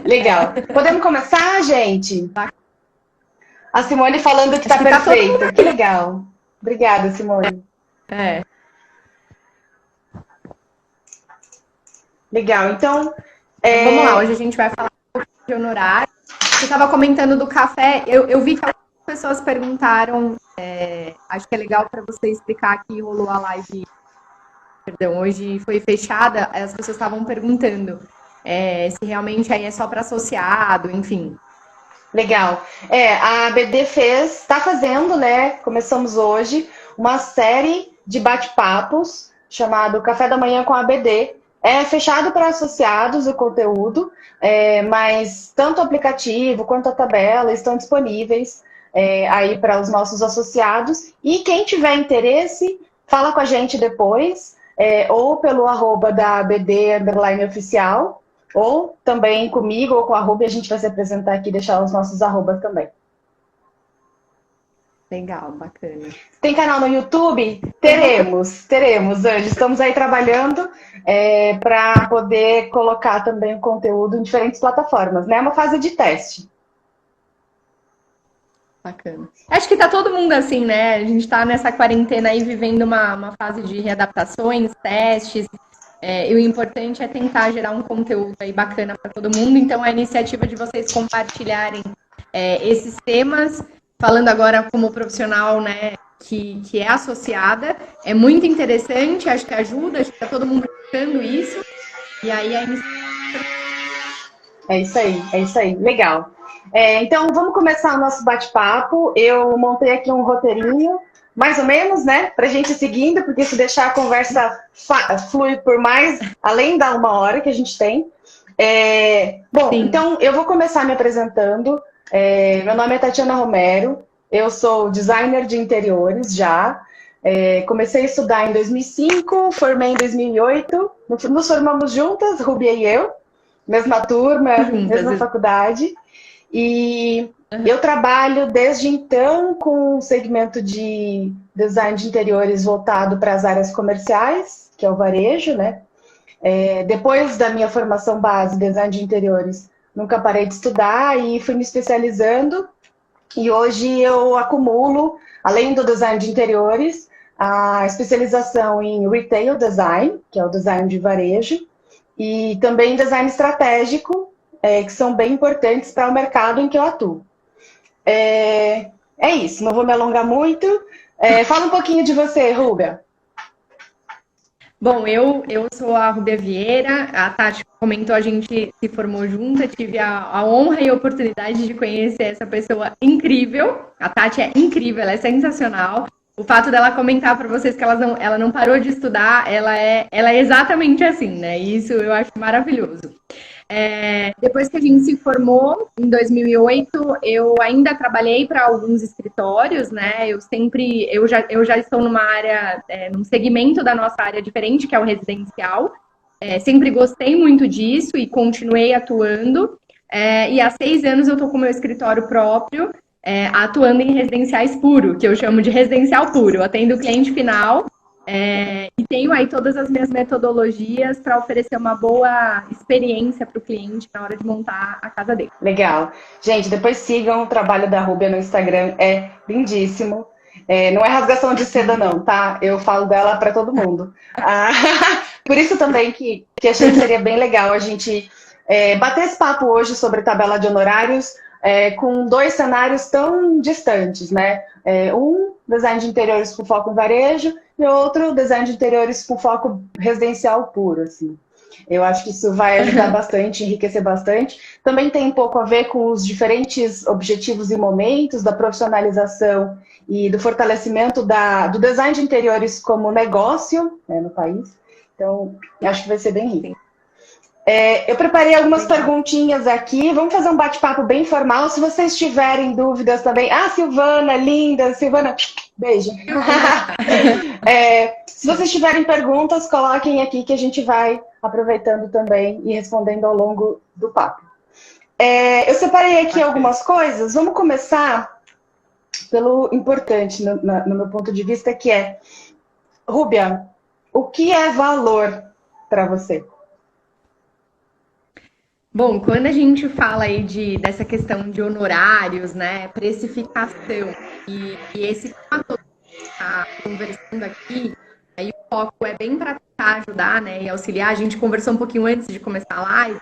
Legal. Podemos começar, gente? A Simone falando que tá Acho que tá todo mundo. perfeito. Que legal. Obrigada, Simone. É. Legal. Então, Então vamos lá, hoje a gente vai falar um pouco de honorário. Você estava comentando do café, eu vi que algumas pessoas perguntaram, acho que é legal para você explicar que rolou a live, perdão, hoje foi fechada, as pessoas estavam perguntando se realmente aí é só para associado, enfim. legal. A ABD está fazendo, né? Começamos hoje uma série de bate-papos chamado Café da Manhã com a ABD. É fechado para associados o conteúdo, mas tanto o aplicativo quanto a tabela estão disponíveis aí para os nossos associados. E quem tiver interesse, fala com a gente depois, ou pelo arroba da ABD_oficial, ou também comigo ou com a Ruby, a gente vai se apresentar aqui e deixar os nossos arrobas também. Legal, bacana. Tem canal no YouTube? Teremos, Anjo. Estamos aí trabalhando para poder colocar também o conteúdo em diferentes plataformas, né? É uma fase de teste. Bacana. Acho que tá todo mundo assim, né? A gente tá nessa quarentena aí vivendo uma fase de readaptações, testes. E o importante é tentar gerar um conteúdo aí bacana para todo mundo. Então, a iniciativa de vocês compartilharem esses temas, falando agora como profissional, né, que é associada, é muito interessante, acho que ajuda, acho que tá todo mundo buscando isso. E aí a iniciativa. É isso aí. Legal. Então, vamos começar o nosso bate-papo. Eu montei aqui um roteirinho, mais ou menos, né? Para a gente ir seguindo, porque se deixar a conversa flui por mais, além da 1 hora que a gente tem. Bom, Sim. então eu vou começar me apresentando. Meu nome é Tatiana Romero, eu sou designer de interiores já. Comecei a estudar em 2005, formei em 2008, nos formamos juntas, Rubia e eu. Mesma turma, mesma Juntas. faculdade. E eu trabalho desde então com o segmento de design de interiores voltado para as áreas comerciais, que é o varejo, né? Depois da minha formação base, design de interiores, nunca parei de estudar e fui me especializando. E hoje eu acumulo, além do design de interiores, a especialização em retail design, que é o design de varejo, e também design estratégico, que são bem importantes para o mercado em que eu atuo. É isso, não vou me alongar muito. Fala um pouquinho de você, Rúbia. Bom, eu sou a Rubia Vieira, a Tati comentou, a gente se formou junta, tive a honra e a oportunidade de conhecer essa pessoa incrível. A Tati é incrível, ela é sensacional. O fato dela comentar para vocês que ela não parou de estudar, ela é exatamente assim, né? Isso eu acho maravilhoso. Depois que a gente se formou, em 2008, eu ainda trabalhei para alguns escritórios, né? Eu já estou numa área, num segmento da nossa área diferente, que é o residencial. Sempre gostei muito disso e continuei atuando. E há 6 anos eu estou com o meu escritório próprio, atuando em residenciais puro, que eu chamo de residencial puro. Eu atendo o cliente final. E tenho aí todas as minhas metodologias para oferecer uma boa experiência para o cliente na hora de montar a casa dele. Legal. Gente, depois sigam o trabalho da Rúbia no Instagram, é lindíssimo. Não é rasgação de seda, não, tá? Eu falo dela para todo mundo. Por isso também que achei que seria bem legal a gente bater esse papo hoje sobre tabela de honorários com dois cenários tão distantes, né? Um, design de interiores com foco em varejo, e outro, design de interiores com foco residencial puro, assim. Eu acho que isso vai ajudar bastante, enriquecer bastante. Também tem um pouco a ver com os diferentes objetivos e momentos da profissionalização e do fortalecimento do design de interiores como negócio, né, no país. Então, acho que vai ser bem rico. Eu preparei algumas perguntinhas aqui. Vamos fazer um bate-papo bem formal. Se vocês tiverem dúvidas também. Silvana, linda. Silvana, beijo. Se vocês tiverem perguntas, coloquem aqui que a gente vai aproveitando também e respondendo ao longo do papo. Eu separei aqui algumas coisas. Vamos começar pelo importante, no meu ponto de vista, que é, Rúbia, o que é valor para você? Bom, quando a gente fala aí dessa questão de honorários, né, precificação e esse tema todo que a gente tá conversando aqui, aí o foco é bem para tentar ajudar, né, e auxiliar. A gente conversou um pouquinho antes de começar a live,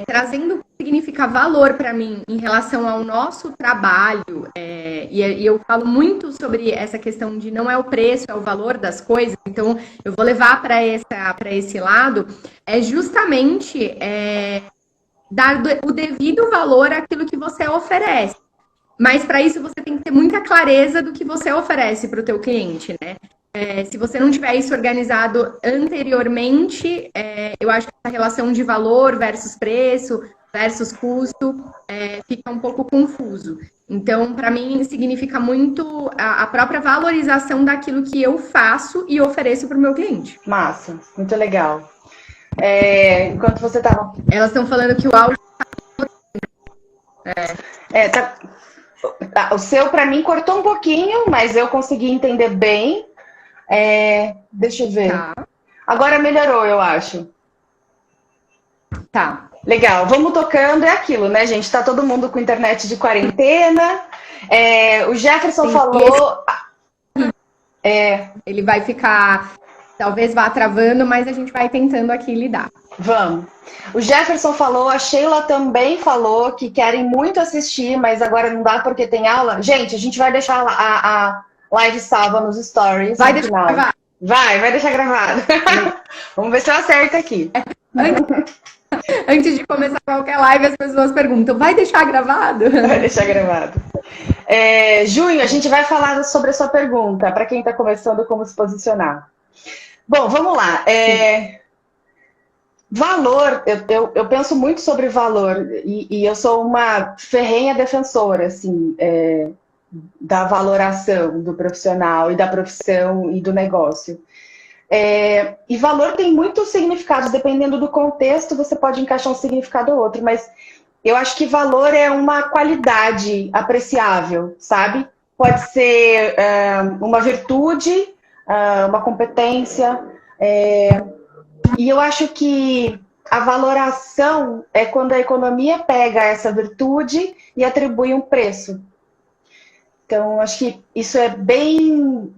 trazendo o que significa valor para mim em relação ao nosso trabalho, e eu falo muito sobre essa questão de não é o preço, é o valor das coisas, então eu vou levar para esse lado, é justamente dar o devido valor àquilo que você oferece. Mas para isso você tem que ter muita clareza do que você oferece para o teu cliente, né? Se você não tiver isso organizado anteriormente, eu acho que a relação de valor versus preço versus custo fica um pouco confuso. Então, para mim, significa muito a própria valorização daquilo que eu faço e ofereço para o meu cliente. Massa, muito legal. Enquanto você estava... Elas estão falando que o áudio... O seu, para mim, cortou um pouquinho, mas eu consegui entender bem. Deixa eu ver. Tá. Agora melhorou, eu acho. Tá. Legal, vamos tocando, é aquilo, né, gente? Tá todo mundo com internet de quarentena. O Jefferson falou... Ele vai ficar... Talvez vá travando, mas a gente vai tentando aqui lidar. Vamos. O Jefferson falou, a Sheila também falou que querem muito assistir, mas agora não dá porque tem aula. Gente, a gente vai deixar a live salva nos stories. Vai deixar gravado. Vai deixar gravado. Vamos ver se eu acerto aqui. Antes de começar qualquer live, as pessoas perguntam, vai deixar gravado? Vai deixar gravado. Junho, a gente vai falar sobre a sua pergunta, para quem está começando, como se posicionar. Bom, vamos lá. Valor, eu penso muito sobre valor e eu sou uma ferrenha defensora, assim, da valoração do profissional e da profissão e do negócio. E valor tem muitos significados, dependendo do contexto, você pode encaixar um significado ou outro, mas eu acho que valor é uma qualidade apreciável, sabe? Pode ser uma virtude, uma competência, e eu acho que a valoração é quando a economia pega essa virtude e atribui um preço. Então, acho que isso é bem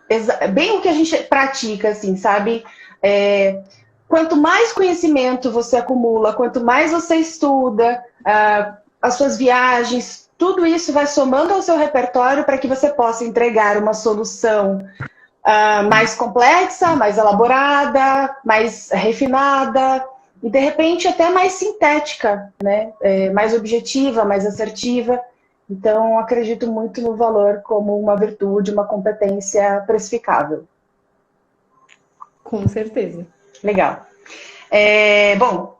o que a gente pratica, assim, sabe? Quanto mais conhecimento você acumula, quanto mais você estuda, as suas viagens, tudo isso vai somando ao seu repertório para que você possa entregar uma solução mais complexa, mais elaborada, mais refinada e, de repente, até mais sintética, né? Mais objetiva, mais assertiva. Então, acredito muito no valor como uma virtude, uma competência precificável. Com certeza. Legal. Bom,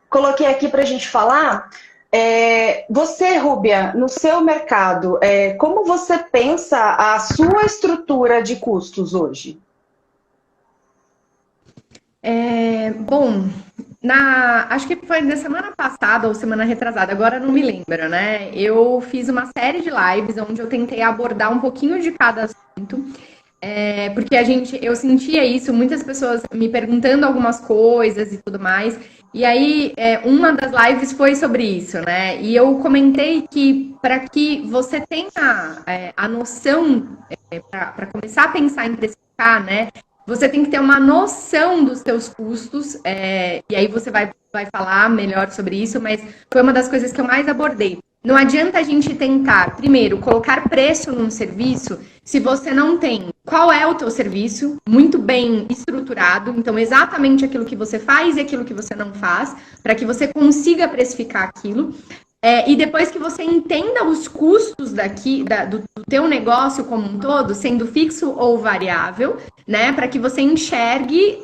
coloquei aqui para a gente falar. Você, Rúbia, no seu mercado, como você pensa a sua estrutura de custos hoje? Bom, acho que foi na semana passada ou semana retrasada, agora não me lembro, né? Eu fiz uma série de lives onde eu tentei abordar um pouquinho de cada assunto. Porque eu sentia isso, muitas pessoas me perguntando algumas coisas e tudo mais. E aí, uma das lives foi sobre isso, né? E eu comentei que para que você tenha a noção, para começar a pensar em precificar, né? Você tem que ter uma noção dos seus custos, e aí você vai falar melhor sobre isso, mas foi uma das coisas que eu mais abordei. Não adianta a gente tentar, primeiro, colocar preço num serviço se você não tem qual é o teu serviço, muito bem estruturado, então exatamente aquilo que você faz e aquilo que você não faz, para que você consiga precificar aquilo. E depois que você entenda os custos do teu negócio como um todo, sendo fixo ou variável, né? Para que você enxergue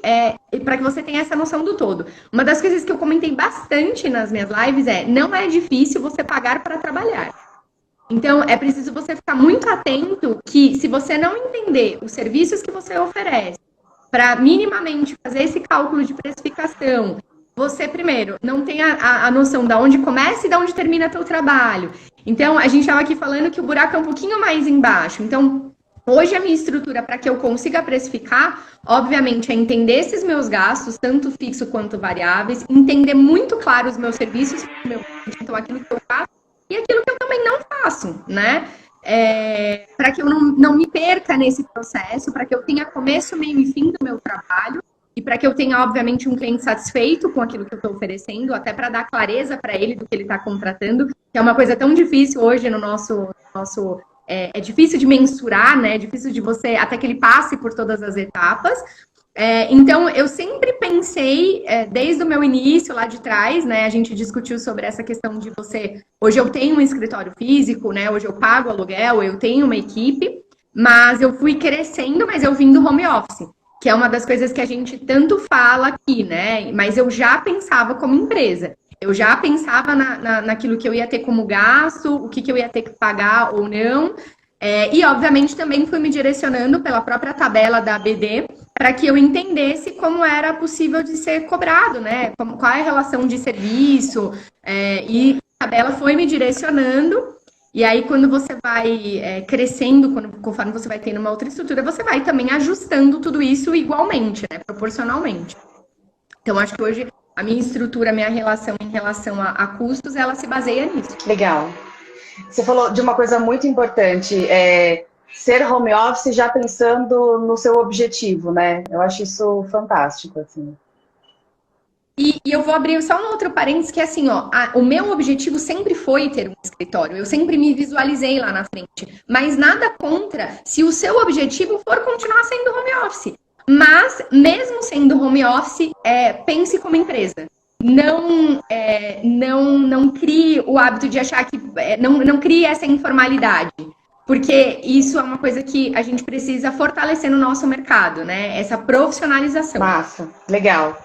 e para que você tenha essa noção do todo. Uma das coisas que eu comentei bastante nas minhas lives não é difícil você pagar para trabalhar. Então, é preciso você ficar muito atento que se você não entender os serviços que você oferece, para minimamente fazer esse cálculo de precificação, você, primeiro, não tem a noção de onde começa e de onde termina teu trabalho. Então, a gente estava aqui falando que o buraco é um pouquinho mais embaixo. Então, Hoje a minha estrutura para que eu consiga precificar, obviamente, é entender esses meus gastos, tanto fixo quanto variáveis, entender muito claro os meus serviços, então aquilo que eu faço e aquilo que eu também não faço, né? Para que eu não me perca nesse processo, para que eu tenha começo, meio e fim do meu trabalho, e para que eu tenha, obviamente, um cliente satisfeito com aquilo que eu estou oferecendo, até para dar clareza para ele do que ele está contratando, que é uma coisa tão difícil hoje no nosso é difícil de mensurar, né? É difícil de você, até que ele passe por todas as etapas. Então, eu sempre pensei, desde o meu início lá de trás, né? A gente discutiu sobre essa questão de você... Hoje eu tenho um escritório físico, né? Hoje eu pago aluguel, eu tenho uma equipe, mas eu fui crescendo, mas eu vim do home office, que é uma das coisas que a gente tanto fala aqui, né? Mas eu já pensava como empresa. Eu já pensava naquilo que eu ia ter como gasto, o que eu ia ter que pagar ou não. E, obviamente, também fui me direcionando pela própria tabela da ABD para que eu entendesse como era possível de ser cobrado, né? Qual é a relação de serviço. E a tabela foi me direcionando. E aí, quando você vai crescendo, conforme você vai tendo uma outra estrutura, você vai também ajustando tudo isso igualmente, né? Proporcionalmente. Então, acho que hoje a minha estrutura, a minha relação em relação a custos, ela se baseia nisso. Legal. Você falou de uma coisa muito importante, ser home office já pensando no seu objetivo, né? Eu acho isso fantástico, assim. E eu vou abrir só um outro parênteses, que é assim, o meu objetivo sempre foi ter um escritório. Eu sempre me visualizei lá na frente. Mas nada contra se o seu objetivo for continuar sendo home office. Mas, mesmo sendo home office, pense como empresa. Não crie o hábito de achar que... Não crie essa informalidade. Porque isso é uma coisa que a gente precisa fortalecer no nosso mercado, né? Essa profissionalização. Massa, legal.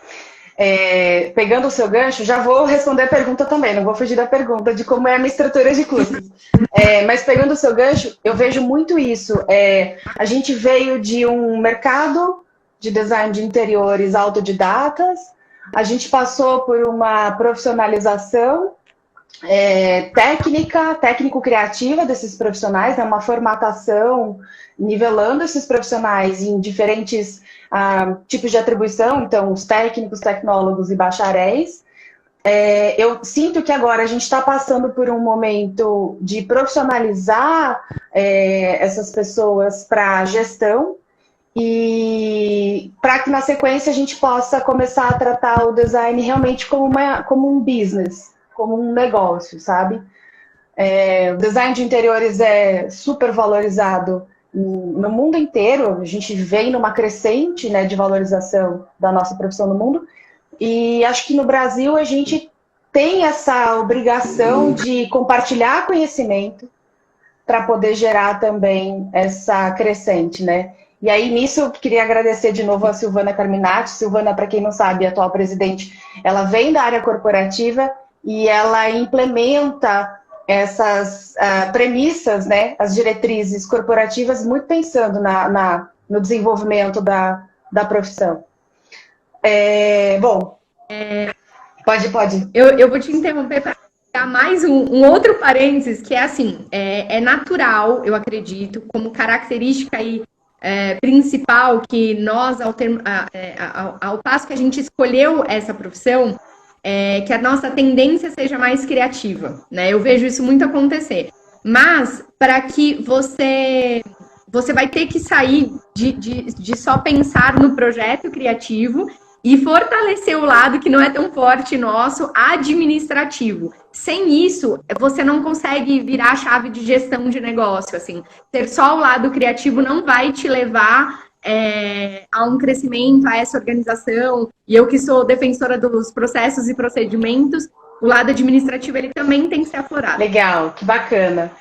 Pegando o seu gancho, já vou responder a pergunta também, não vou fugir da pergunta de como é a minha estrutura de custos. Mas pegando o seu gancho, eu vejo muito isso. A gente veio de um mercado de design de interiores autodidatas, a gente passou por uma profissionalização técnico-criativa desses profissionais, né? Uma formatação nivelando esses profissionais em diferentes tipos de atribuição, então os técnicos, tecnólogos e bacharéis. Eu sinto que agora a gente está passando por um momento de profissionalizar essas pessoas para gestão, e para que na sequência a gente possa começar a tratar o design realmente como um business, como um negócio, sabe? O design de interiores é super valorizado no mundo inteiro. A gente vem numa crescente, né, de valorização da nossa profissão no mundo, e acho que no Brasil a gente tem essa obrigação de compartilhar conhecimento para poder gerar também essa crescente, né? E aí, nisso, eu queria agradecer de novo a Silvana Carminati. Silvana, para quem não sabe, a atual presidente, ela vem da área corporativa e ela implementa essas premissas, né, as diretrizes corporativas, muito pensando no desenvolvimento da profissão. Pode. Eu vou te interromper para dar mais um outro parênteses, que é assim, é natural, eu acredito, como característica aí, principal, que nós, ao passo que a gente escolheu essa profissão, que a nossa tendência seja mais criativa, né? Eu vejo isso muito acontecer. Mas, para que você vai ter que sair de só pensar no projeto criativo e fortalecer o lado que não é tão forte nosso, administrativo. Sem isso, você não consegue virar a chave de gestão de negócio, assim. Ter só o lado criativo não vai te levar a um crescimento, a essa organização. E eu que sou defensora dos processos e procedimentos, o lado administrativo, ele também tem que ser aflorado. Legal, que bacana.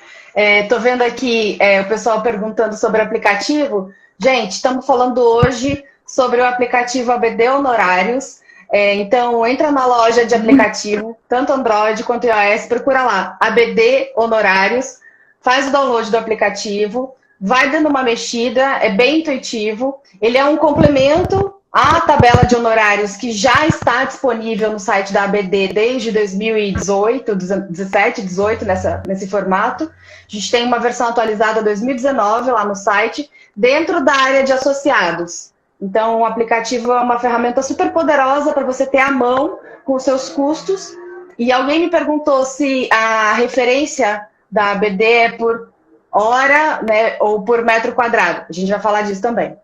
Tô vendo aqui o pessoal perguntando sobre o aplicativo. Gente, estamos falando hoje sobre o aplicativo ABD Honorários. Então, entra na loja de aplicativo, tanto Android quanto iOS, procura lá, ABD Honorários, faz o download do aplicativo, vai dando uma mexida, é bem intuitivo, ele é um complemento A tabela de honorários que já está disponível no site da ABD desde 2018, 17, 18, nesse formato. A gente tem uma versão atualizada 2019 lá no site, dentro da área de associados. Então, o aplicativo é uma ferramenta super poderosa para você ter à mão com os seus custos. E alguém me perguntou se a referência da ABD é por hora, né, ou por metro quadrado. A gente vai falar disso também.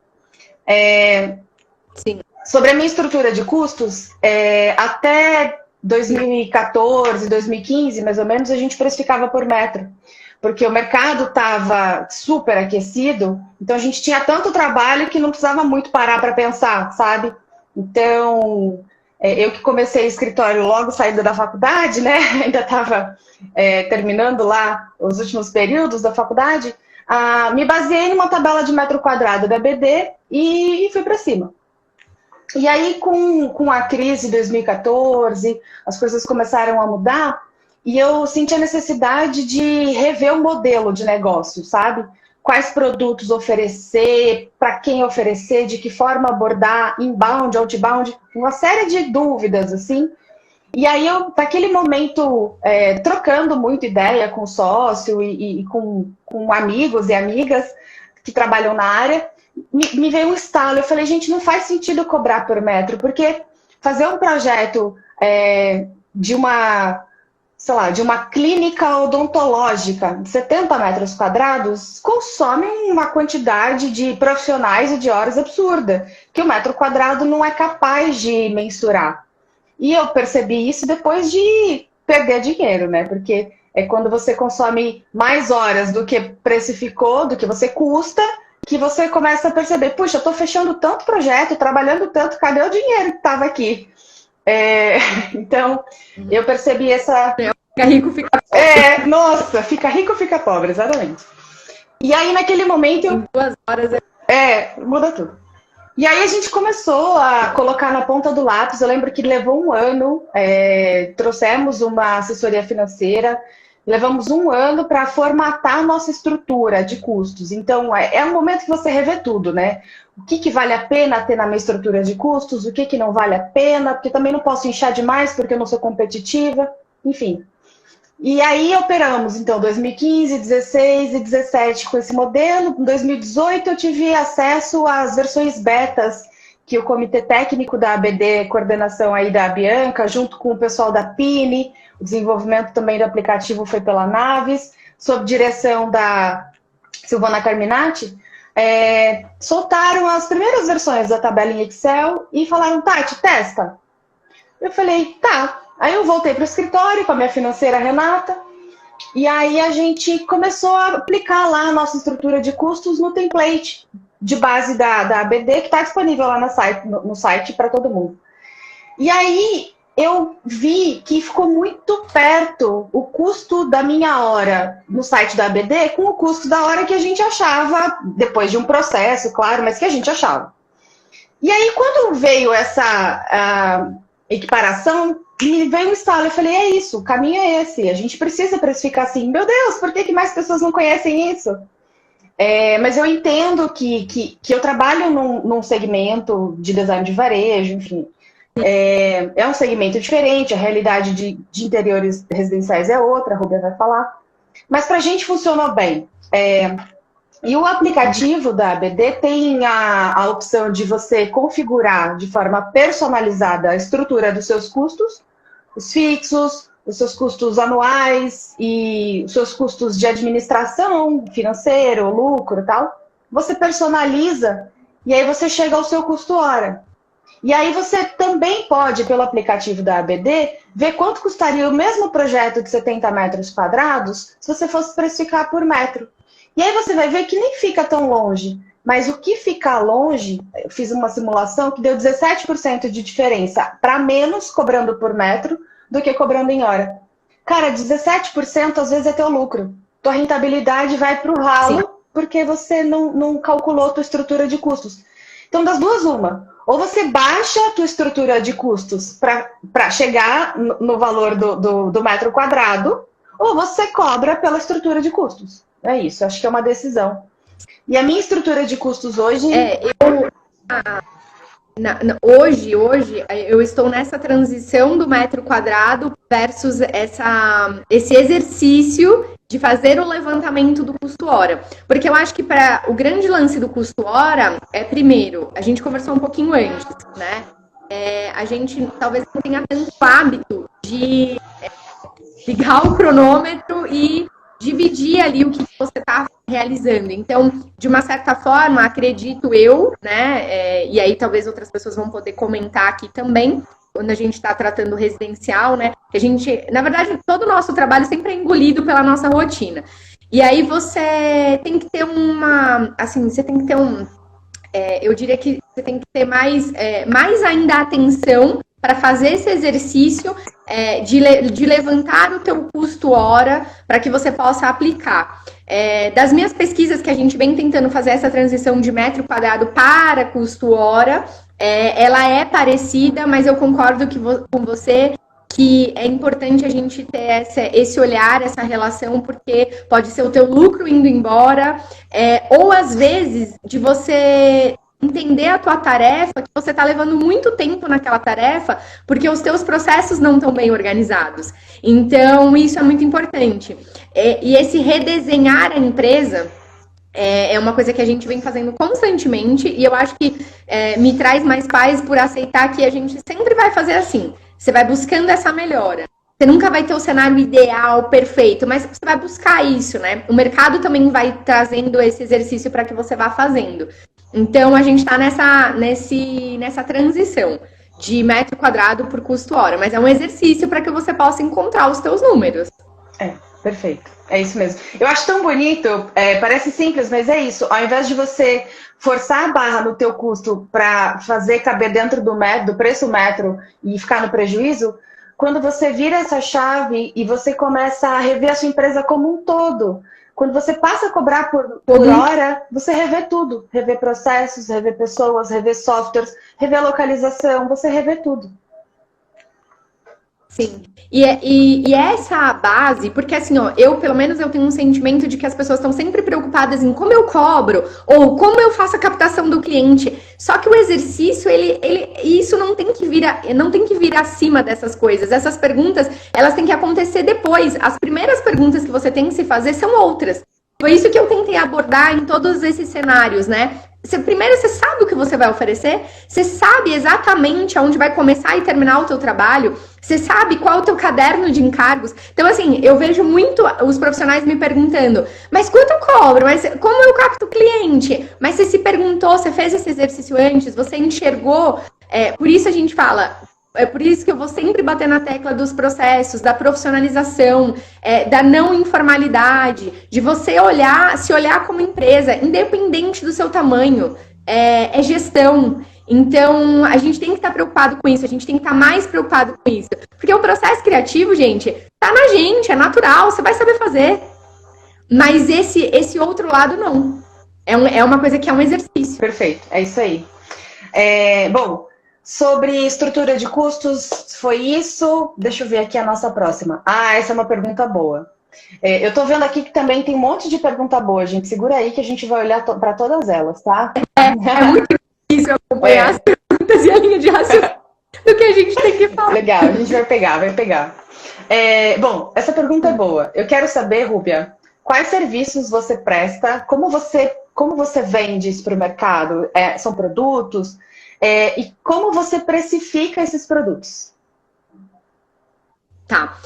Sim. Sobre a minha estrutura de custos, até 2014, 2015, mais ou menos, a gente precificava por metro. Porque o mercado estava super aquecido, então a gente tinha tanto trabalho que não precisava muito parar para pensar, sabe? Então, eu que comecei escritório logo saindo da faculdade, né? Ainda estava terminando lá os últimos períodos da faculdade, me baseei numa tabela de metro quadrado da BD e fui para cima. E aí, com a crise de 2014, as coisas começaram a mudar e eu senti a necessidade de rever o modelo de negócio, sabe? Quais produtos oferecer, para quem oferecer, de que forma abordar, inbound, outbound, uma série de dúvidas, assim. E aí, eu, naquele momento, trocando muito ideia com sócio e com amigos e amigas que trabalham na área, me veio um estalo. Eu falei, gente, não faz sentido cobrar por metro, porque fazer um projeto de uma, sei lá, de uma clínica odontológica de 70 metros quadrados consome uma quantidade de profissionais e de horas absurda, que o metro quadrado não é capaz de mensurar. E eu percebi isso depois de perder dinheiro, né? Porque é quando você consome mais horas do que precificou, do que você custa, que você começa a perceber, puxa, eu tô fechando tanto projeto, trabalhando tanto, cadê o dinheiro que estava aqui? Então, eu percebi essa... Fica rico, fica pobre. Nossa, fica rico, fica pobre, exatamente. E aí, naquele momento... Em 2 horas... muda tudo. E aí a gente começou a colocar na ponta do lápis. Eu lembro que levou um ano, trouxemos uma assessoria financeira, levamos um ano para formatar a nossa estrutura de custos. Então, é um momento que você revê tudo, né? O que vale a pena ter na minha estrutura de custos, o que não vale a pena, porque também não posso inchar demais porque eu não sou competitiva, enfim. E aí operamos, então, 2015, 16 e 17 com esse modelo. Em 2018 eu tive acesso às versões betas que o Comitê Técnico da ABD, coordenação aí da Bianca, junto com o pessoal da Pini, o desenvolvimento também do aplicativo foi pela Naves, sob direção da Silvana Carminati, soltaram as primeiras versões da tabela em Excel e falaram, Tati, testa. Eu falei, tá. Aí eu voltei para o escritório com a minha financeira Renata, e aí a gente começou a aplicar lá a nossa estrutura de custos no template de base da ABD, que está disponível lá no site para todo mundo. E aí eu vi que ficou muito perto o custo da minha hora no site da ABD com o custo da hora que a gente achava, depois de um processo, claro, mas que a gente achava. E aí quando veio essa equiparação, me veio um estalo, eu falei, é isso, o caminho é esse, a gente precisa precificar assim. Meu Deus, por que mais pessoas não conhecem isso? Mas eu entendo que eu trabalho num segmento de design de varejo, enfim. É um segmento diferente, a realidade de interiores residenciais é outra, a Rubia vai falar. Mas para a gente funcionou bem. E o aplicativo da ABD tem a opção de você configurar de forma personalizada a estrutura dos seus custos, os fixos, os seus custos anuais e os seus custos de administração, financeiro, lucro e tal. Você personaliza e aí você chega ao seu custo hora. E aí você também pode, pelo aplicativo da ABD, ver quanto custaria o mesmo projeto de 70 metros quadrados se você fosse precificar por metro. E aí você vai ver que nem fica tão longe. Mas o que fica longe, eu fiz uma simulação que deu 17% de diferença para menos cobrando por metro do que cobrando em hora. Cara, 17% às vezes é teu lucro. Tua rentabilidade vai para o ralo. Sim. Porque você não calculou tua estrutura de custos. Então, das duas, uma. Ou você baixa a tua estrutura de custos para chegar no valor do metro quadrado, ou você cobra pela estrutura de custos. É isso, acho que é uma decisão. E a minha estrutura de custos hoje... Hoje, eu estou nessa transição do metro quadrado versus esse exercício de fazer o levantamento do custo hora. Porque eu acho que para o grande lance do custo hora primeiro, a gente conversou um pouquinho antes, né? A gente talvez não tenha tanto hábito de ligar o cronômetro e dividir ali o que você está realizando. Então, de uma certa forma, acredito eu, né? E aí talvez outras pessoas vão poder comentar aqui também, quando a gente está tratando residencial, né? Que a gente, na verdade, todo o nosso trabalho sempre é engolido pela nossa rotina. E aí você tem que ter você tem que ter eu diria que você tem que ter mais ainda atenção para fazer esse exercício de levantar o teu custo hora para que você possa aplicar. Das minhas pesquisas que a gente vem tentando fazer essa transição de metro quadrado para custo hora, ela é parecida, mas eu concordo com você que é importante a gente ter esse olhar, essa relação, porque pode ser o teu lucro indo embora, ou às vezes de você entender a tua tarefa, que você está levando muito tempo naquela tarefa, porque os teus processos não estão bem organizados. Então, isso é muito importante. E esse redesenhar a empresa é uma coisa que a gente vem fazendo constantemente, e eu acho que me traz mais paz por aceitar que a gente sempre vai fazer assim. Você vai buscando essa melhora. Você nunca vai ter o cenário ideal, perfeito, mas você vai buscar isso, né? O mercado também vai trazendo esse exercício para que você vá fazendo. Então, a gente está nessa transição de metro quadrado por custo hora, mas é um exercício para que você possa encontrar os teus números. Perfeito. É isso mesmo. Eu acho tão bonito, parece simples, mas é isso. Ao invés de você forçar a barra no teu custo para fazer caber dentro do preço metro e ficar no prejuízo, quando você vira essa chave e você começa a rever a sua empresa como um todo, quando você passa a cobrar por hora, você revê tudo. Revê processos, revê pessoas, revê softwares, revê a localização, você revê tudo. Sim, e essa base, porque assim, ó, pelo menos eu tenho um sentimento de que as pessoas estão sempre preocupadas em como eu cobro, ou como eu faço a captação do cliente, só que o exercício, isso não tem que vir acima dessas coisas, essas perguntas, elas têm que acontecer depois, as primeiras perguntas que você tem que se fazer são outras, foi isso que eu tentei abordar em todos esses cenários, né? Primeiro, você sabe o que você vai oferecer, você sabe exatamente aonde vai começar e terminar o teu trabalho, você sabe qual é o teu caderno de encargos. Então, assim, eu vejo muito os profissionais me perguntando, mas quanto eu cobro? Mas como eu capto o cliente? Mas você se perguntou, você fez esse exercício antes, você enxergou, por isso a gente fala... É por isso que eu vou sempre bater na tecla dos processos, da profissionalização, da não informalidade, de você se olhar como empresa, independente do seu tamanho, é gestão. Então, a gente tem que estar preocupado com isso, a gente tem que estar mais preocupado com isso. Porque o processo criativo, gente, tá na gente, é natural, você vai saber fazer. Mas esse outro lado, não. É uma coisa que é um exercício. Perfeito, é isso aí. Bom... Sobre estrutura de custos, foi isso? Deixa eu ver aqui a nossa próxima. Essa é uma pergunta boa. Eu tô vendo aqui que também tem um monte de pergunta boa, gente. Segura aí que a gente vai olhar para todas elas, tá? É muito difícil acompanhar as perguntas e a linha de raciocínio do que a gente tem que falar. Legal, a gente vai pegar. Bom, essa pergunta é boa. Eu quero saber, Rúbia, quais serviços você presta, como você vende isso para o mercado? São produtos? E como você precifica esses produtos? Tá.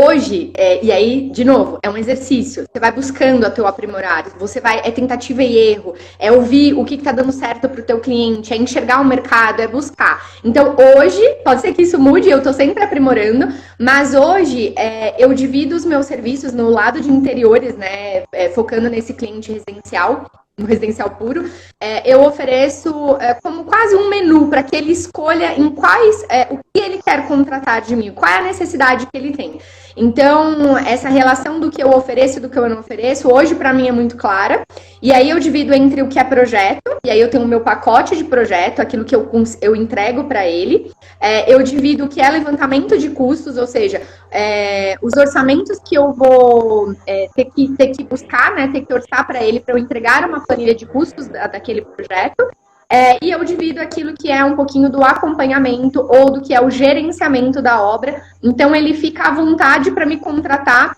Hoje, e aí, de novo, é um exercício. Você vai buscando a teu aprimorar. É tentativa e erro. É ouvir o que está dando certo para o teu cliente. É enxergar o mercado, é buscar. Então, hoje, pode ser que isso mude, eu estou sempre aprimorando. Mas hoje, eu divido os meus serviços no lado de interiores, né? Focando nesse cliente residencial. No residencial puro, eu ofereço como quase um menu para que ele escolha o que ele quer contratar de mim, qual é a necessidade que ele tem. Então, essa relação do que eu ofereço e do que eu não ofereço, hoje para mim é muito clara. E aí eu divido entre o que é projeto, e aí eu tenho o meu pacote de projeto, aquilo que eu entrego para ele. Eu divido o que é levantamento de custos, ou seja, os orçamentos que eu vou ter que buscar, né, ter que orçar para ele para eu entregar uma planilha de custos daquele projeto. E eu divido aquilo que é um pouquinho do acompanhamento ou do que é o gerenciamento da obra. Então, ele fica à vontade para me contratar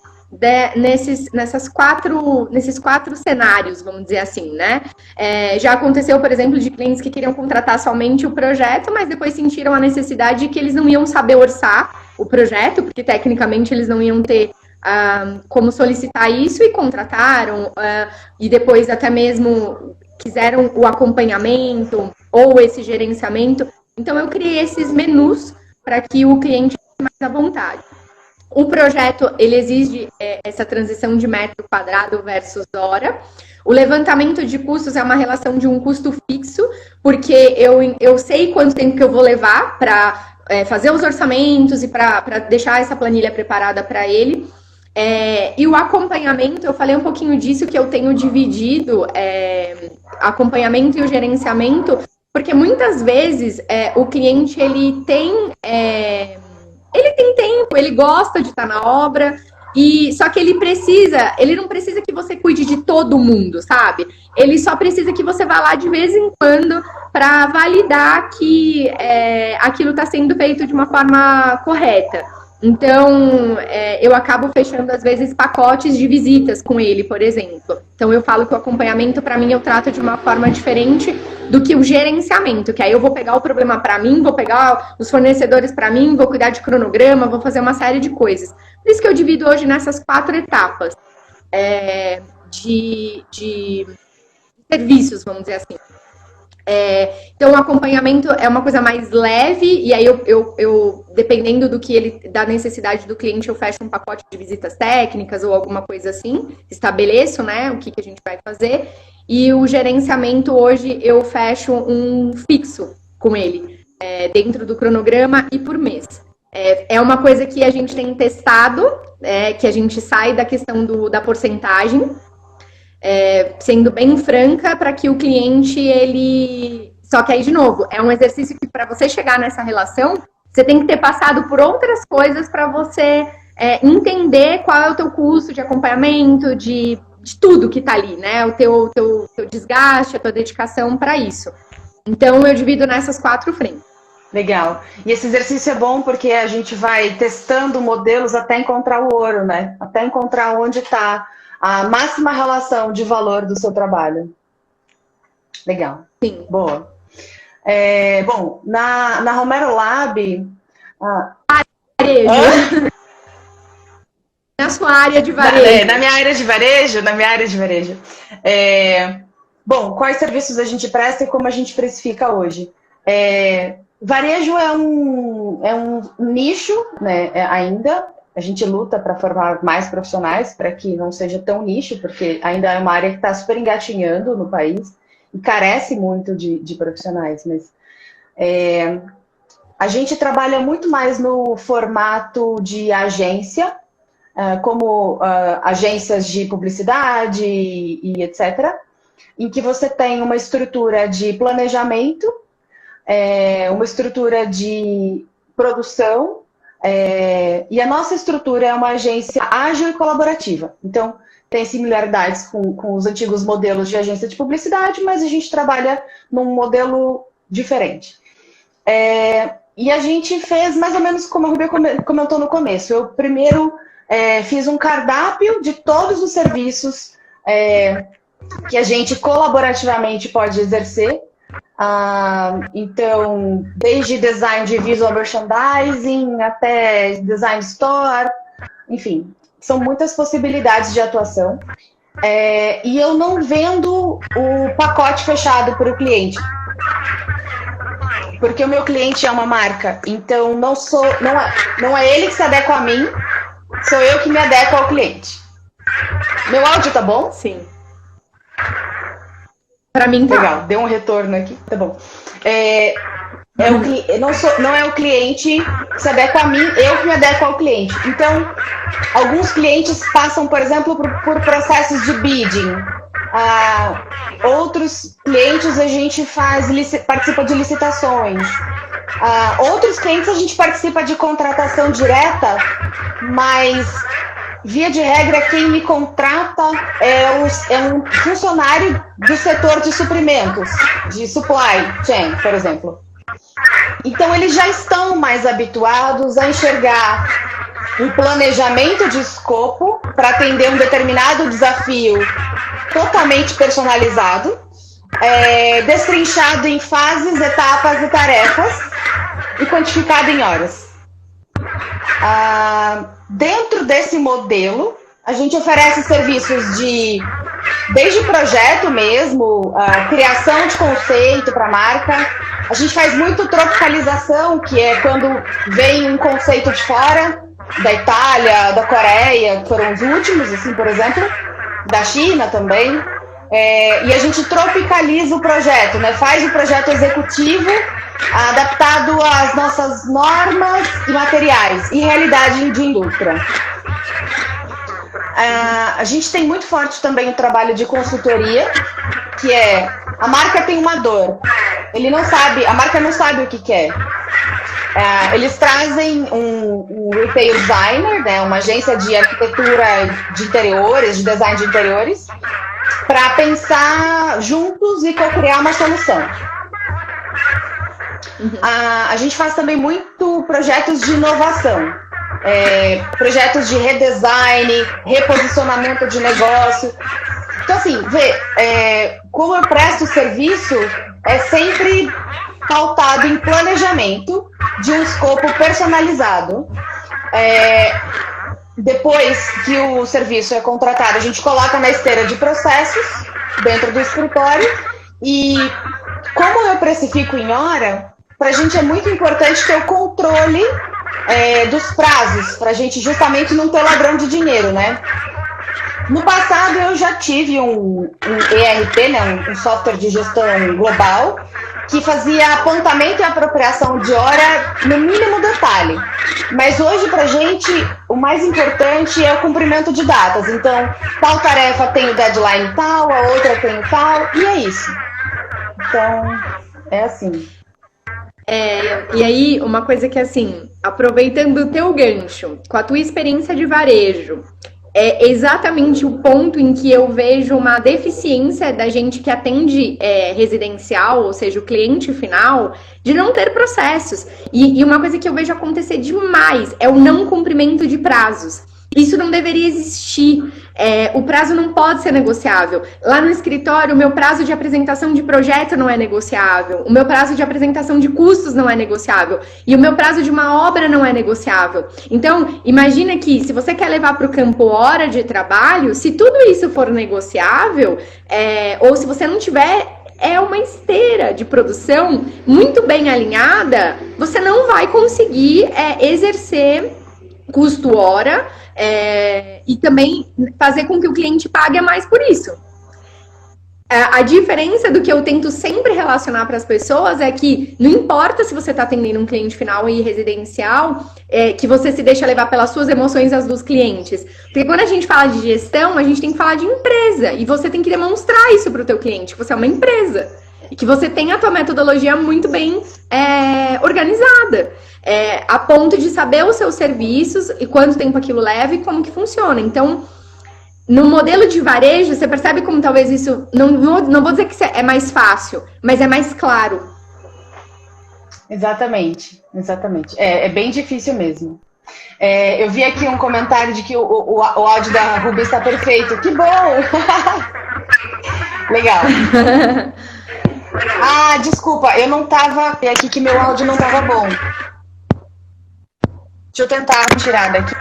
nesses quatro cenários, vamos dizer assim, né? Já aconteceu, por exemplo, de clientes que queriam contratar somente o projeto, mas depois sentiram a necessidade de que eles não iam saber orçar o projeto, porque tecnicamente eles não iam ter como solicitar isso, e contrataram, e depois até mesmo quiseram o acompanhamento ou esse gerenciamento. Então, eu criei esses menus para que o cliente fique mais à vontade. O projeto, ele exige essa transição de metro quadrado versus hora. O levantamento de custos é uma relação de um custo fixo, porque eu sei quanto tempo que eu vou levar para fazer os orçamentos e para deixar essa planilha preparada para ele. E o acompanhamento, eu falei um pouquinho disso, que eu tenho dividido acompanhamento e o gerenciamento, porque muitas vezes o cliente ele tem tempo, ele gosta de estar na obra, só que ele não precisa que você cuide de todo mundo, sabe? Ele só precisa que você vá lá de vez em quando para validar que aquilo está sendo feito de uma forma correta. Então, eu acabo fechando, às vezes, pacotes de visitas com ele, por exemplo. Então, eu falo que o acompanhamento, para mim, eu trato de uma forma diferente do que o gerenciamento, que aí eu vou pegar o problema para mim, vou pegar os fornecedores para mim, vou cuidar de cronograma, vou fazer uma série de coisas. Por isso que eu divido hoje nessas 4 etapas de serviços, vamos dizer assim. Então, o acompanhamento é uma coisa mais leve, e aí eu dependendo da necessidade do cliente, eu fecho um pacote de visitas técnicas ou alguma coisa assim, estabeleço, né, o que a gente vai fazer, e o gerenciamento hoje eu fecho um fixo com ele, dentro do cronograma e por mês. É uma coisa que a gente tem testado, que a gente sai da questão da porcentagem, sendo bem franca, para que o cliente, Só que aí, de novo, é um exercício que, para você chegar nessa relação, você tem que ter passado por outras coisas para você entender qual é o teu custo de acompanhamento, de tudo que tá ali, né? O teu desgaste, a tua dedicação para isso. Então, eu divido nessas 4 frentes. Legal. E esse exercício é bom porque a gente vai testando modelos até encontrar o ouro, né? Até encontrar onde está a máxima relação de valor do seu trabalho. Legal. Sim. Boa. Bom, na Romero Lab... Varejo. Na sua área de varejo. Na minha área de varejo. Bom, quais serviços a gente presta e como a gente precifica hoje? Varejo é um nicho, né, ainda. A gente luta para formar mais profissionais para que não seja tão nicho, porque ainda é uma área que está super engatinhando no país e carece muito de profissionais. Mas a gente trabalha muito mais no formato de agência, como agências de publicidade e etc., em que você tem uma estrutura de planejamento, uma estrutura de produção, e a nossa estrutura é uma agência ágil e colaborativa. Então, tem similaridades com os antigos modelos de agência de publicidade, mas a gente trabalha num modelo diferente. E a gente fez mais ou menos como a Rubia comentou no começo. Eu primeiro fiz um cardápio de todos os serviços que a gente colaborativamente pode exercer. Então, desde design de visual merchandising até design store, enfim, são muitas possibilidades de atuação. E eu não vendo o pacote fechado para o cliente, porque o meu cliente é uma marca, então não é ele que se adequa a mim, sou eu que me adequo ao cliente. Meu áudio tá bom? Sim. Para mim tá. Legal, deu um retorno aqui, tá bom. Não é o cliente que se adequa a mim, eu que me adequo ao cliente. Então, alguns clientes passam, por exemplo, por processos de bidding. Outros clientes a gente participa de licitações. Outros clientes a gente participa de contratação direta, mas via de regra, quem me contrata é um funcionário do setor de suprimentos, de supply chain, por exemplo. Então, eles já estão mais habituados a enxergar um planejamento de escopo para atender um determinado desafio totalmente personalizado, destrinchado em fases, etapas e tarefas e quantificado em horas. Dentro desse modelo, a gente oferece serviços desde projeto mesmo, criação de conceito para a marca. A gente faz muito tropicalização, que é quando vem um conceito de fora, da Itália, da Coreia, que foram os últimos, assim, por exemplo, da China também. E a gente tropicaliza o projeto, né? Faz o projeto executivo adaptado às nossas normas e materiais e realidade de indústria. A gente tem muito forte também o trabalho de consultoria, que é a marca tem uma dor, a marca não sabe o que quer. Eles trazem um retail designer, né, uma agência de arquitetura de interiores, de design de interiores, para pensar juntos e co-criar uma solução. A gente faz também muito projetos de inovação, projetos de redesign, reposicionamento de negócio. Então, assim, como eu presto serviço, é sempre pautado em planejamento de um escopo personalizado. Depois que o serviço é contratado, a gente coloca na esteira de processos dentro do escritório. E como eu precifico em hora, para a gente é muito importante ter o controle dos prazos, para a gente justamente não ter ladrão de dinheiro, né? No passado eu já tive um ERP, né, um software de gestão global, que fazia apontamento e apropriação de hora no mínimo detalhe. Mas hoje, pra gente, o mais importante é o cumprimento de datas. Então, tal tarefa tem o deadline tal, a outra tem o tal, e é isso. Então, é assim. E aí, uma coisa que, assim, aproveitando o teu gancho, com a tua experiência de varejo, é exatamente o ponto em que eu vejo uma deficiência da gente que atende residencial, ou seja, o cliente final, de não ter processos. E uma coisa que eu vejo acontecer demais é o não cumprimento de prazos. Isso não deveria existir. O prazo não pode ser negociável. Lá no escritório, o meu prazo de apresentação de projeto não é negociável. O meu prazo de apresentação de custos não é negociável. E o meu prazo de uma obra não é negociável. Então, imagina que se você quer levar para o campo hora de trabalho, se tudo isso for negociável, ou se você não tiver uma esteira de produção muito bem alinhada, você não vai conseguir exercer custo hora, e também fazer com que o cliente pague mais por isso. A diferença do que eu tento sempre relacionar para as pessoas é que não importa se você está atendendo um cliente final e residencial, que você se deixa levar pelas suas emoções as dos clientes. Porque quando a gente fala de gestão, a gente tem que falar de empresa. E você tem que demonstrar isso para o teu cliente, que você é uma empresa. E que você tem a tua metodologia muito bem organizada. A ponto de saber os seus serviços e quanto tempo aquilo leva e como que funciona. Então, no modelo de varejo, você percebe como talvez isso, não vou dizer que é mais fácil, mas é mais claro. Exatamente. É bem difícil mesmo. Eu vi aqui um comentário de que o áudio da Ruby está perfeito. Que bom! Legal. Desculpa, eu não estava aqui que meu áudio não estava bom. Deixa eu tentar tirar daqui.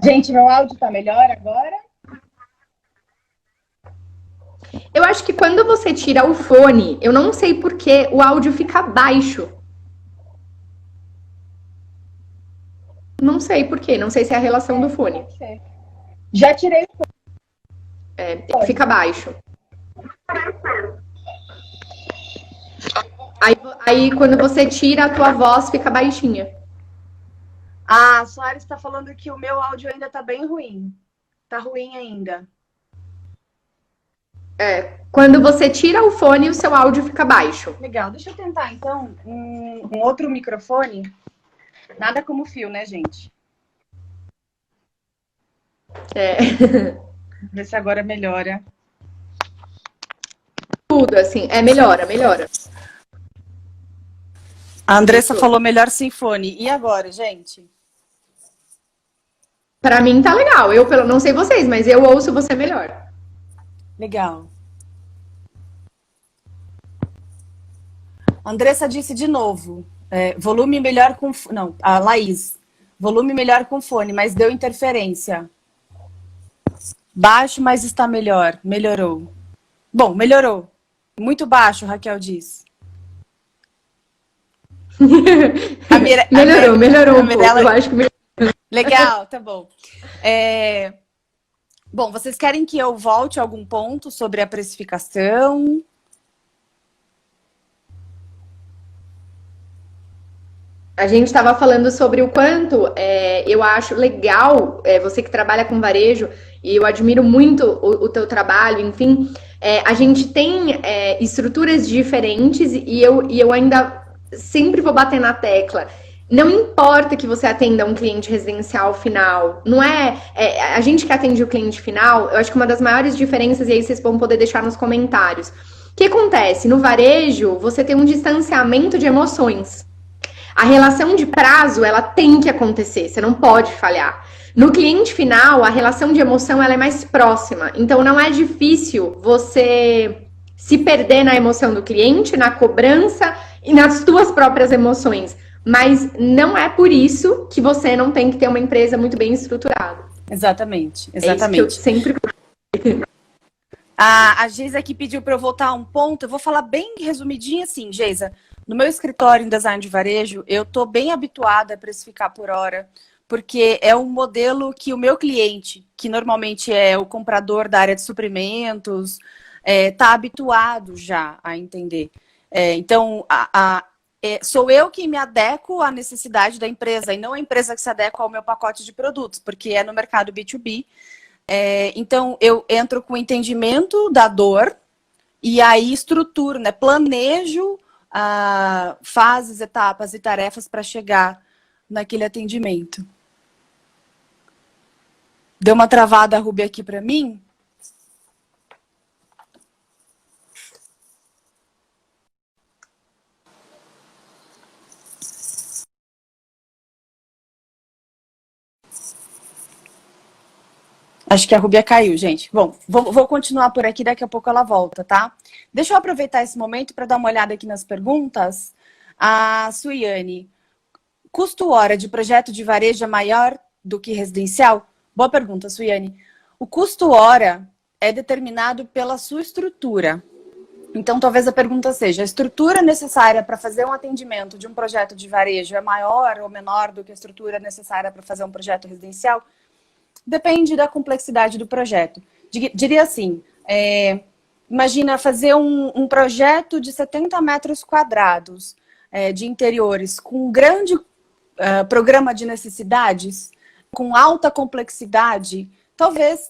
Gente, meu áudio tá melhor agora? Eu acho que quando você tira o fone, eu não sei por que o áudio fica baixo. Não sei por quê, não sei se é a relação do fone. Já tirei o fone. Fica baixo. Aí, quando você tira, a tua voz fica baixinha. A Soares está falando que o meu áudio ainda tá bem ruim. Tá ruim ainda. Quando você tira o fone, o seu áudio fica baixo. Legal. Deixa eu tentar, então, um outro microfone Nada como fio, né, gente? Vamos ver se agora melhora. Tudo, assim, melhora, melhora. A Andressa falou melhor sem fone. E agora, gente? Pra mim tá legal. Eu não sei vocês, mas eu ouço você melhor. Legal. A Andressa disse de novo. Volume melhor com... Não, a Laís. Volume melhor com fone, mas deu interferência. Baixo, mas está melhor. Melhorou. Bom, melhorou. Muito baixo, Raquel diz. Melhorou um pouco. Eu acho que melhorou. Legal, tá bom. Bom, vocês querem que eu volte a algum ponto sobre a precificação? A gente estava falando sobre o quanto eu acho legal, você que trabalha com varejo, e eu admiro muito o teu trabalho, enfim, a gente tem estruturas diferentes e eu ainda sempre vou bater na tecla. Não importa que você atenda um cliente residencial final, não a gente que atende o cliente final, eu acho que uma das maiores diferenças, e aí vocês vão poder deixar nos comentários. O que acontece? No varejo, você tem um distanciamento de emoções. A relação de prazo, ela tem que acontecer, você não pode falhar. No cliente final, a relação de emoção, ela é mais próxima. Então, não é difícil você se perder na emoção do cliente, na cobrança e nas suas próprias emoções. Mas não é por isso que você não tem que ter uma empresa muito bem estruturada. Exatamente, exatamente. É isso que eu sempre... A Geisa aqui pediu para eu voltar a um ponto. Eu vou falar bem resumidinho assim, Geisa. No meu escritório em design de varejo, eu estou bem habituada a precificar por hora, porque é um modelo que o meu cliente, que normalmente é o comprador da área de suprimentos, está habituado já a entender. Então, sou eu que me adequo à necessidade da empresa, e não a empresa que se adequa ao meu pacote de produtos, porque é no mercado B2B. Então, eu entro com o entendimento da dor, e aí estruturo, né? Planejo fases, etapas e tarefas para chegar naquele atendimento. Deu uma travada, a Ruby, aqui para mim. Acho que a Rubia caiu, gente. Bom, vou continuar por aqui, daqui a pouco ela volta, tá? Deixa eu aproveitar esse momento para dar uma olhada aqui nas perguntas. A Suiane, custo hora de projeto de varejo é maior do que residencial? Boa pergunta, Suiane. O custo hora é determinado pela sua estrutura. Então, talvez a pergunta seja, a estrutura necessária para fazer um atendimento de um projeto de varejo é maior ou menor do que a estrutura necessária para fazer um projeto residencial? Depende da complexidade do projeto. Diria assim, imagina fazer um projeto de 70 metros quadrados de interiores com um grande programa de necessidades, com alta complexidade, talvez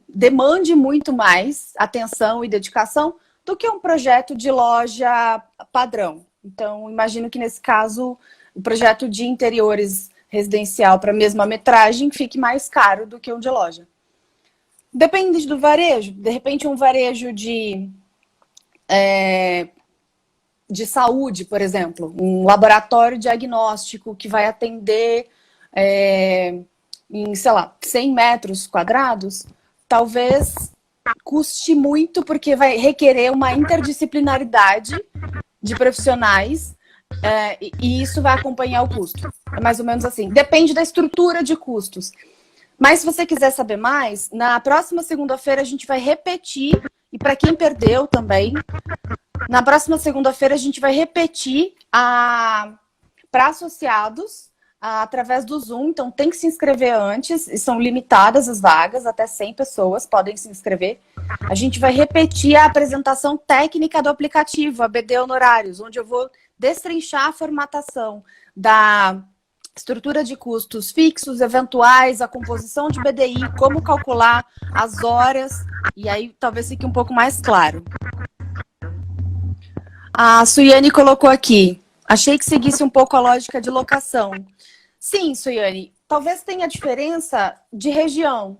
demande muito mais atenção e dedicação do que um projeto de loja padrão. Então, imagino que nesse caso, o projeto de interiores residencial para a mesma metragem fique mais caro do que um de loja. Depende do varejo. De repente, um varejo de saúde, por exemplo, um laboratório diagnóstico que vai atender em, sei lá, 100 metros quadrados, talvez custe muito porque vai requerer uma interdisciplinaridade de profissionais e isso vai acompanhar o custo. É mais ou menos assim. Depende da estrutura de custos. Mas se você quiser saber mais, na próxima segunda-feira a gente vai repetir, e para quem perdeu também, na próxima segunda-feira a gente vai repetir para associados através do Zoom. Então tem que se inscrever antes, e são limitadas as vagas, até 100 pessoas podem se inscrever. A gente vai repetir a apresentação técnica do aplicativo, a BD Honorários, onde eu vou destrinchar a formatação da estrutura de custos fixos, eventuais, a composição de BDI, como calcular as horas, e aí talvez fique um pouco mais claro. A Suiane colocou aqui, Achei que seguisse um pouco a lógica de locação. Sim, Suiane, talvez tenha diferença de região.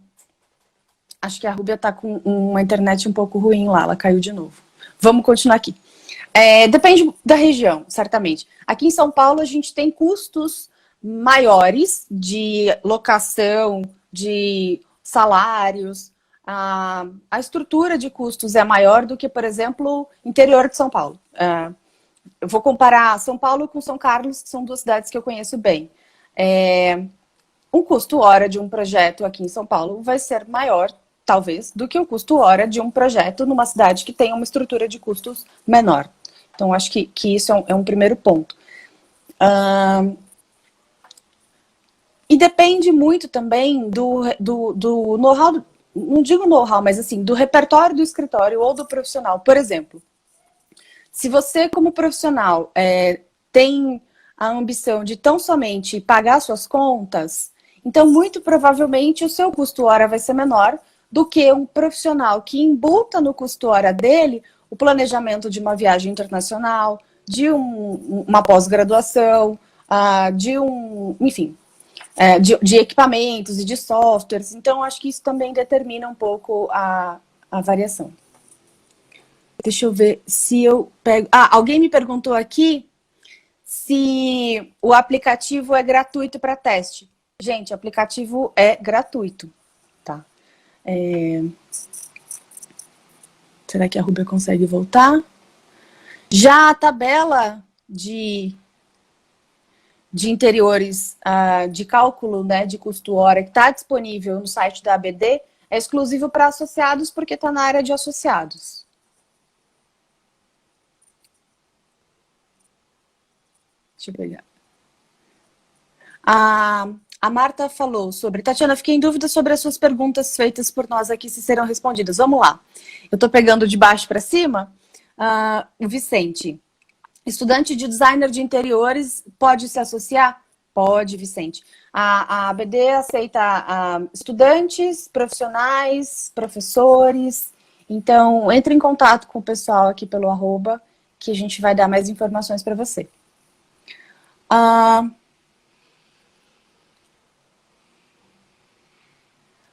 Acho que a Rúbia está com uma internet um pouco ruim lá, ela caiu de novo. Vamos continuar aqui. Depende da região, certamente. Aqui em São Paulo a gente tem custos maiores de locação, de salários. A estrutura de custos é maior do que, por exemplo, interior de São Paulo. Eu vou comparar São Paulo com São Carlos, que são duas cidades que eu conheço bem. Um custo hora de um projeto aqui em São Paulo vai ser maior, talvez, do que o custo hora de um projeto numa cidade que tem uma estrutura de custos menor. Então, acho que isso é um primeiro ponto. E depende muito também do know-how, não digo know-how, mas assim, do repertório do escritório ou do profissional. Por exemplo, se você, como profissional, tem a ambição de tão somente pagar suas contas, então, muito provavelmente, o seu custo hora vai ser menor do que um profissional que embuta no custo hora dele o planejamento de uma viagem internacional, de uma pós-graduação, enfim, de equipamentos e de softwares. Então, acho que isso também determina um pouco a variação. Deixa eu ver se eu pego... alguém me perguntou aqui se o aplicativo é gratuito para teste. Gente, o aplicativo é gratuito, tá? Será que a Rúbia consegue voltar? Já a tabela de interiores de cálculo, né, de custo hora que está disponível no site da ABD é exclusivo para associados porque está na área de associados. Deixa eu pegar. A Marta falou sobre... Tatiana, fiquei em dúvida sobre as suas perguntas feitas por nós aqui, se serão respondidas. Vamos lá. Eu estou pegando de baixo para cima. O Vicente. Estudante de designer de interiores pode se associar? Pode, Vicente. A ABD aceita estudantes, profissionais, professores. Então, entre em contato com o pessoal aqui pelo @ que a gente vai dar mais informações para você.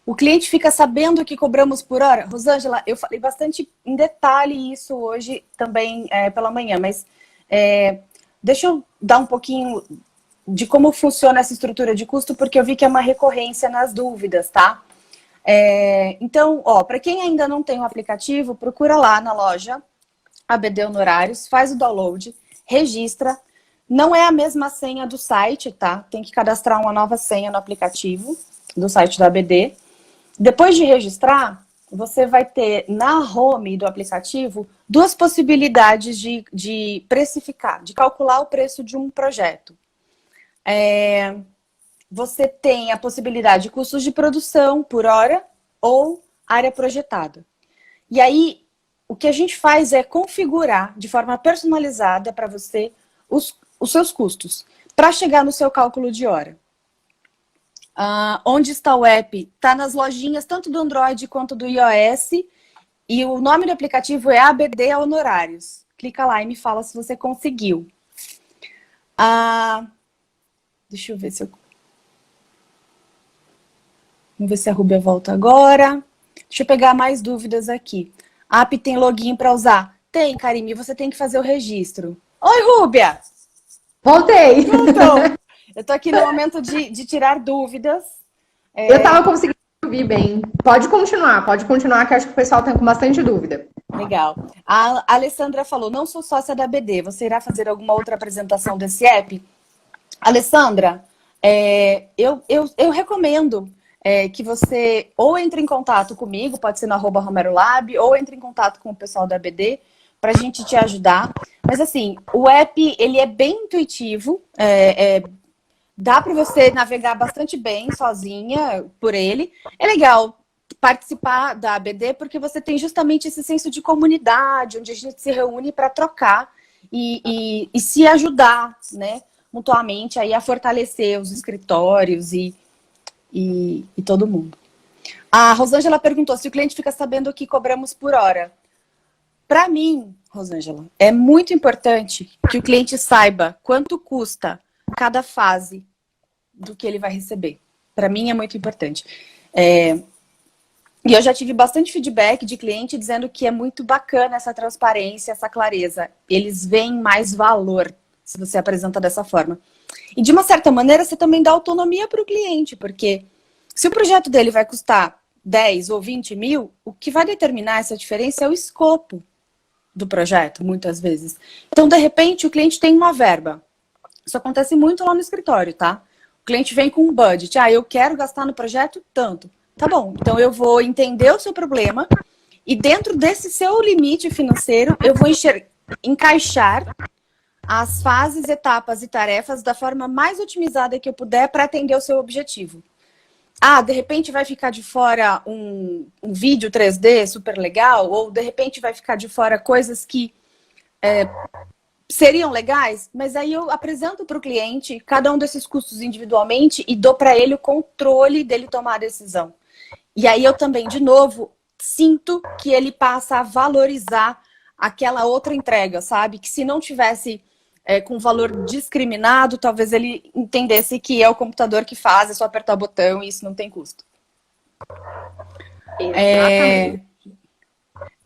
O cliente fica sabendo que cobramos por hora? Rosângela, eu falei bastante em detalhe isso hoje também pela manhã, mas deixa eu dar um pouquinho de como funciona essa estrutura de custo, porque eu vi que é uma recorrência nas dúvidas, tá? Então, para quem ainda não tem o aplicativo, procura lá na loja ABD Honorários, faz o download, registra. Não é a mesma senha do site, tá? Tem que cadastrar uma nova senha no aplicativo do site da ABD. Depois de registrar, você vai ter na home do aplicativo duas possibilidades de precificar, de calcular o preço de um projeto. Você tem a possibilidade de custos de produção por hora ou área projetada. E aí, o que a gente faz é configurar de forma personalizada para você os seus custos, para chegar no seu cálculo de hora. Onde está o app? Está nas lojinhas, tanto do Android quanto do iOS. E o nome do aplicativo é ABD Honorários. Clica lá e me fala se você conseguiu. Deixa eu ver se eu... Vamos ver se a Rúbia volta agora. Deixa eu pegar mais dúvidas aqui. A app tem login para usar? Tem, Karime. Você tem que fazer o registro. Oi, Rúbia! Voltei! Então, eu tô aqui no momento de tirar dúvidas. Eu tava conseguindo ouvir bem. Pode continuar, que acho que o pessoal tem com bastante dúvida. Legal. A Alessandra falou, não sou sócia da ABD, você irá fazer alguma outra apresentação desse app? Alessandra, eu recomendo que você ou entre em contato comigo, pode ser no @RomeroLab, ou entre em contato com o pessoal da ABD, para a gente te ajudar. Mas assim, o app, ele é bem intuitivo, dá para você navegar bastante bem sozinha por ele. É legal participar da ABD porque você tem justamente esse senso de comunidade, onde a gente se reúne para trocar e se ajudar, né, mutuamente aí a fortalecer os escritórios e todo mundo. A Rosângela perguntou se o cliente fica sabendo que cobramos por hora. Para mim, Rosângela, é muito importante que o cliente saiba quanto custa cada fase do que ele vai receber. Para mim é muito importante. E eu já tive bastante feedback de cliente dizendo que é muito bacana essa transparência, essa clareza. Eles veem mais valor se você apresenta dessa forma. E de uma certa maneira você também dá autonomia para o cliente, porque se o projeto dele vai custar 10 ou 20 mil, o que vai determinar essa diferença é o escopo do projeto, muitas vezes. Então, de repente, o cliente tem uma verba. Isso acontece muito lá no escritório, tá? O cliente vem com um budget. Eu quero gastar no projeto tanto. Tá bom, então eu vou entender o seu problema e dentro desse seu limite financeiro, eu vou encaixar as fases, etapas e tarefas da forma mais otimizada que eu puder para atender o seu objetivo. De repente vai ficar de fora um vídeo 3D super legal, ou de repente vai ficar de fora coisas que seriam legais, mas aí eu apresento para o cliente cada um desses custos individualmente e dou para ele o controle dele tomar a decisão. E aí eu também, de novo, sinto que ele passa a valorizar aquela outra entrega, sabe? Que se não tivesse com valor discriminado, talvez ele entendesse que é o computador que faz, é só apertar o botão e isso não tem custo. Exatamente.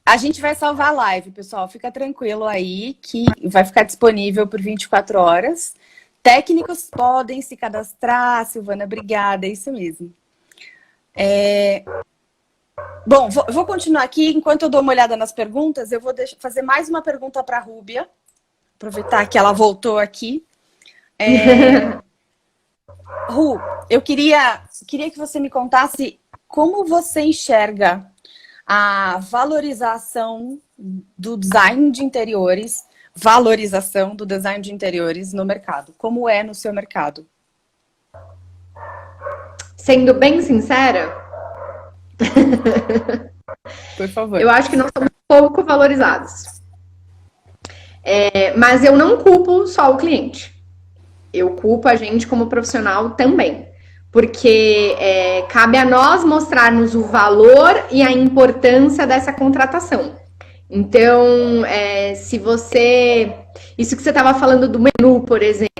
A gente vai salvar a live, pessoal. Fica tranquilo aí que vai ficar disponível por 24 horas. Técnicos podem se cadastrar. Silvana, obrigada. É isso mesmo. Bom, vou continuar aqui. Enquanto eu dou uma olhada nas perguntas, eu vou fazer mais uma pergunta para a Rúbia. Aproveitar que ela voltou aqui. Ru, eu queria que você me contasse como você enxerga a valorização do design de interiores, no mercado. Como é no seu mercado? Sendo bem sincera, por favor. Eu acho que nós somos pouco valorizados. Mas eu não culpo só o cliente. Eu culpo a gente como profissional também. Porque cabe a nós mostrarmos o valor e a importância dessa contratação. Então, se você... Isso que você estava falando do menu, por exemplo,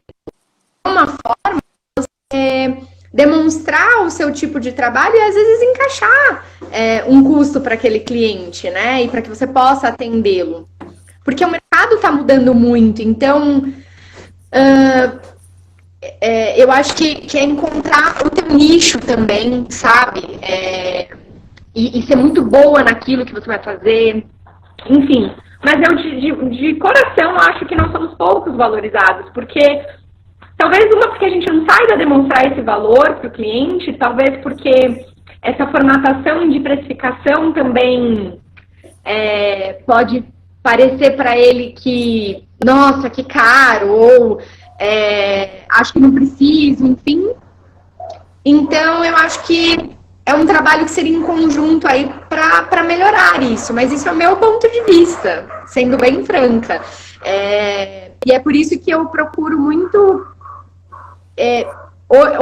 é uma forma de você demonstrar o seu tipo de trabalho e, às vezes, encaixar um custo para aquele cliente, né? E para que você possa atendê-lo. Porque o mercado está mudando muito. Então, eu acho que é encontrar o teu nicho também, sabe? E ser muito boa naquilo que você vai fazer. Enfim, mas eu de coração acho que nós somos poucos valorizados, porque talvez porque a gente não saiba demonstrar esse valor para o cliente, talvez porque essa formatação de precificação também pode parecer para ele que, nossa, que caro, ou acho que não preciso, enfim. Então, eu acho que é um trabalho que seria em conjunto aí para melhorar isso, mas isso é o meu ponto de vista, sendo bem franca. E é por isso que eu procuro muito,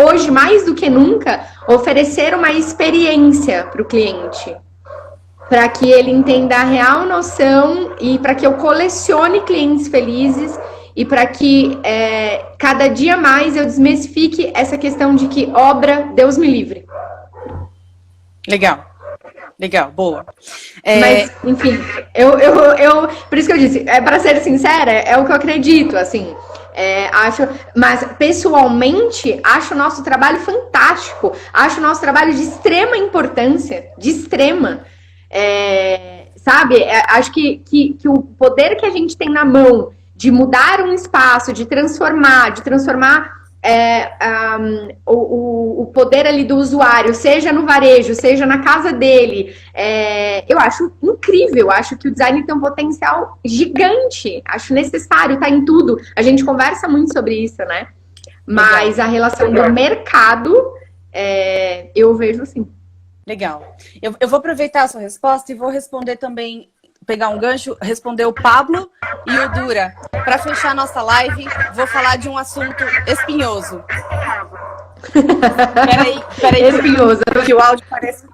hoje mais do que nunca, oferecer uma experiência para o cliente, para que ele entenda a real noção e para que eu colecione clientes felizes e para que cada dia mais eu desmistifique essa questão de que obra, Deus me livre. Legal, boa. Mas, enfim, por isso que eu disse, para ser sincera, é o que eu acredito, assim, mas pessoalmente acho o nosso trabalho fantástico, acho o nosso trabalho de extrema importância, sabe, acho que o poder que a gente tem na mão de mudar um espaço, de transformar o poder ali do usuário, seja no varejo, seja na casa dele, eu acho incrível, acho que o design tem um potencial gigante, acho necessário, tá em tudo, a gente conversa muito sobre isso, né? Mas a relação do mercado, eu vejo assim. Legal. Eu vou aproveitar a sua resposta e vou responder também, pegar um gancho, responder o Pablo e o Dura. Para fechar nossa live, vou falar de um assunto espinhoso. Peraí. Espinhoso. Que o áudio parece...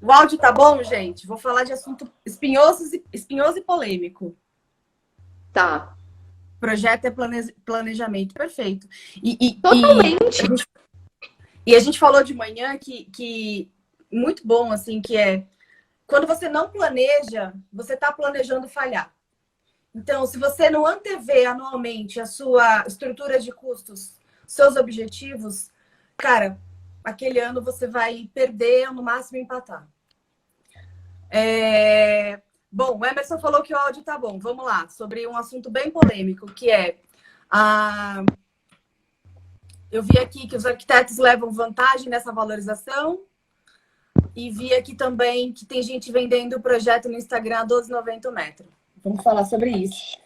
O áudio tá bom, gente? Vou falar de assunto espinhoso e polêmico. Tá. Projeto é planejamento, perfeito. Totalmente. E a gente falou de manhã que muito bom, assim, que é quando você não planeja, você está planejando falhar. Então, se você não antevê anualmente a sua estrutura de custos, seus objetivos, cara, aquele ano você vai perder ou no máximo empatar. Bom, o Emerson falou que o áudio tá bom. Vamos lá, sobre um assunto bem polêmico, que é eu vi aqui que os arquitetos levam vantagem nessa valorização e vi aqui também que tem gente vendendo o projeto no Instagram a 12,90 metro. Vamos falar sobre isso.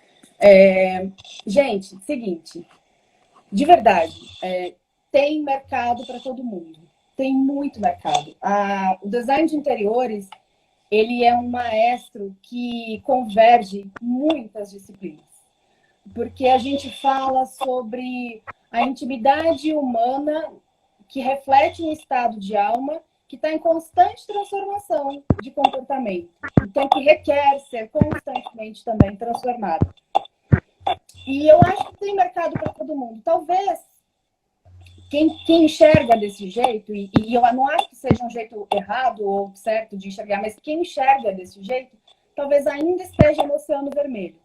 Gente, seguinte, de verdade, tem mercado para todo mundo. Tem muito mercado. O design de interiores, ele é um maestro que converge muitas disciplinas. Porque a gente fala sobre a intimidade humana que reflete um estado de alma que está em constante transformação de comportamento. Então, que requer ser constantemente também transformado. E eu acho que tem mercado para todo mundo. Talvez quem enxerga desse jeito, e eu não acho que seja um jeito errado ou certo de enxergar, mas quem enxerga desse jeito, talvez ainda esteja no Oceano Vermelho.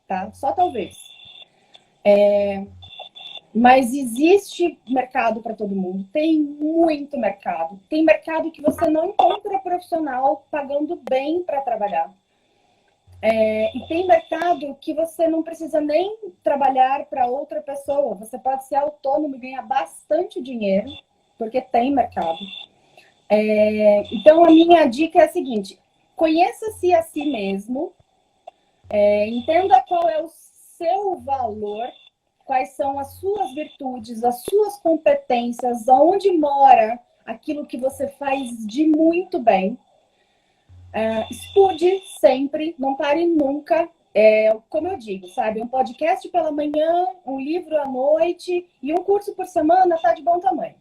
Tá? Só talvez. Mas existe mercado para todo mundo. Tem muito mercado. Tem mercado que você não encontra profissional pagando bem para trabalhar. E tem mercado que você não precisa nem trabalhar para outra pessoa. Você pode ser autônomo e ganhar bastante dinheiro, porque tem mercado. Então, a minha dica é a seguinte: conheça-se a si mesmo, entenda qual é o seu valor, quais são as suas virtudes, as suas competências, onde mora aquilo que você faz de muito bem. Estude sempre, não pare nunca. Como eu digo, sabe? Um podcast pela manhã, um livro à noite e um curso por semana está de bom tamanho.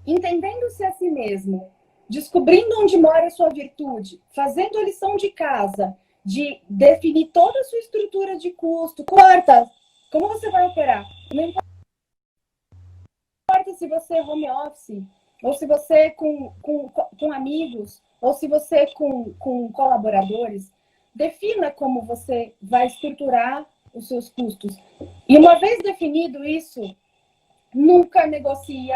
Entendendo-se a si mesmo, descobrindo onde mora a sua virtude, fazendo a lição de casa, de definir toda a sua estrutura de custo. Corta, como você vai operar? Não importa se você é home office, ou se você com amigos, ou se você com colaboradores, defina como você vai estruturar os seus custos. E uma vez definido isso, nunca negocie